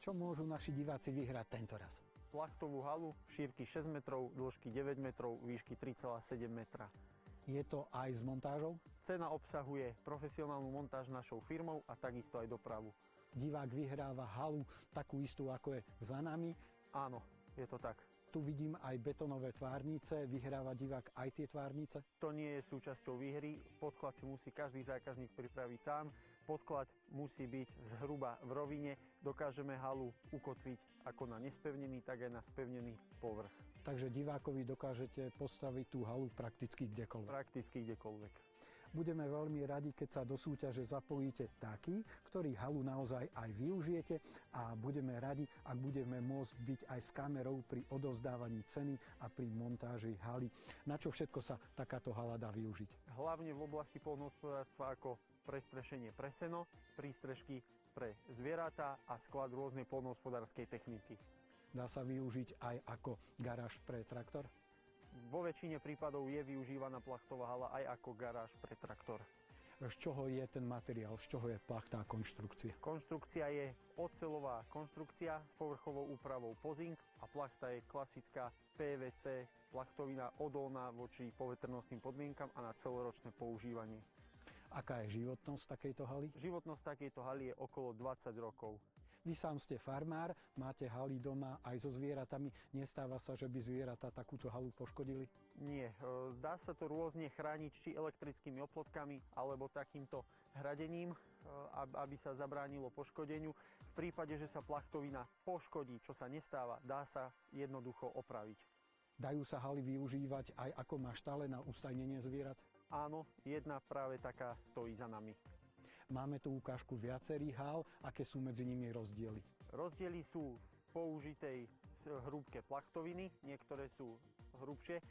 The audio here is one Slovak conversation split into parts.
Čo môžu naši diváci vyhrať tento raz? Plachtovú halu, šírky 6 metrov, dĺžky 9 metrov, výšky 3,7 metra. Je to aj s montážou? Cena obsahuje profesionálnu montáž našou firmou a takisto aj dopravu. Divák vyhráva halu takú istú, ako je za nami. Áno, je to tak. Tu vidím aj betonové tvárnice. Vyhráva divák aj tie tvárnice? To nie je súčasťou výhry. Podklad si musí každý zákazník pripraviť sám. Podklad musí byť zhruba v rovine. Dokážeme halu ukotviť ako na nespevnený, tak aj na spevnený povrch. Takže divákovi dokážete postaviť tú halu prakticky kdekoľvek? Prakticky kdekoľvek. Budeme veľmi radi, keď sa do súťaže zapojíte takí, ktorí halu naozaj aj využijete, a budeme radi, ak budeme môcť byť aj s kamerou pri odovzdávaní ceny a pri montáži haly. Na čo všetko sa takáto hala dá využiť? Hlavne v oblasti poľnohospodárstva ako prestrešenie pre seno, prístrežky pre zvieratá a sklad rôznej poľnohospodárskej techniky. Dá sa využiť aj ako garáž pre traktor? Vo väčšine prípadov je využívaná plachtová hala aj ako garáž pre traktor. Z čoho je ten materiál? Z čoho je plachtá konštrukcia? Konštrukcia je oceľová konštrukcia s povrchovou úpravou pozink a plachta je klasická PVC plachtovina odolná voči poveternostným podmienkam a na celoročné používanie. Aká je životnosť takejto haly? Životnosť takejto haly je okolo 20 rokov. Vy sám ste farmár, máte haly doma aj so zvieratami. Nestáva sa, že by zvieratá takúto halu poškodili? Nie, dá sa to rôzne chrániť či elektrickými oplotkami alebo takýmto hradením, aby sa zabránilo poškodeniu. V prípade, že sa plachtovina poškodí, čo sa nestáva, dá sa jednoducho opraviť. Dajú sa haly využívať aj ako maštále na ustajnenie zvierat? Áno, jedna práve taká stojí za nami. Máme tu ukážku viacerých hál. Aké sú medzi nimi rozdiely? Rozdiely sú v použitej hrúbke plachtoviny, niektoré sú hrubšie.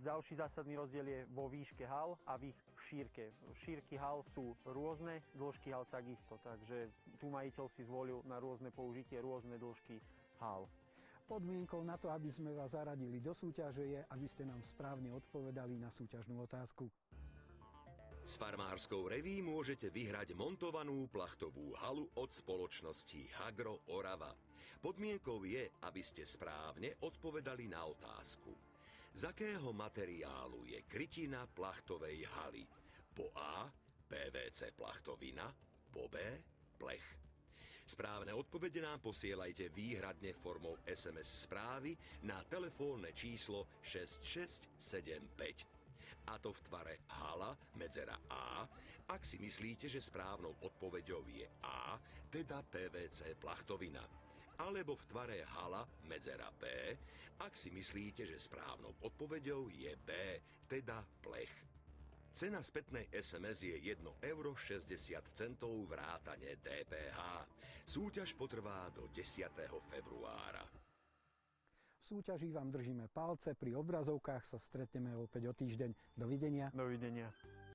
Ďalší zásadný rozdiel je vo výške hál a v ich šírke. Šírky hál sú rôzne, dĺžky hál takisto, takže tu majiteľ si zvolil na rôzne použitie rôzne dĺžky hál. Podmienkou na to, aby sme vás zaradili do súťaže, je, aby ste nám správne odpovedali na súťažnú otázku. S farmárskou reví môžete vyhrať montovanú plachtovú halu od spoločnosti Hagro Orava. Podmienkou je, aby ste správne odpovedali na otázku. Z akého materiálu je krytina plachtovej haly? Po A PVC plachtovina, po B plech. Správne odpovede nám posielajte výhradne formou SMS správy na telefónne číslo 6675. A to v tvare hala, medzera A, ak si myslíte, že správnou odpoveďou je A, teda PVC plachtovina. Alebo v tvare hala, medzera B, ak si myslíte, že správnou odpoveďou je B, teda plech. Cena spätnej SMS je 1,60 € vrátane DPH. Súťaž potrvá do 10. februára. V súťaži vám držíme palce, pri obrazovkách sa stretneme opäť o týždeň. Dovidenia. Dovidenia.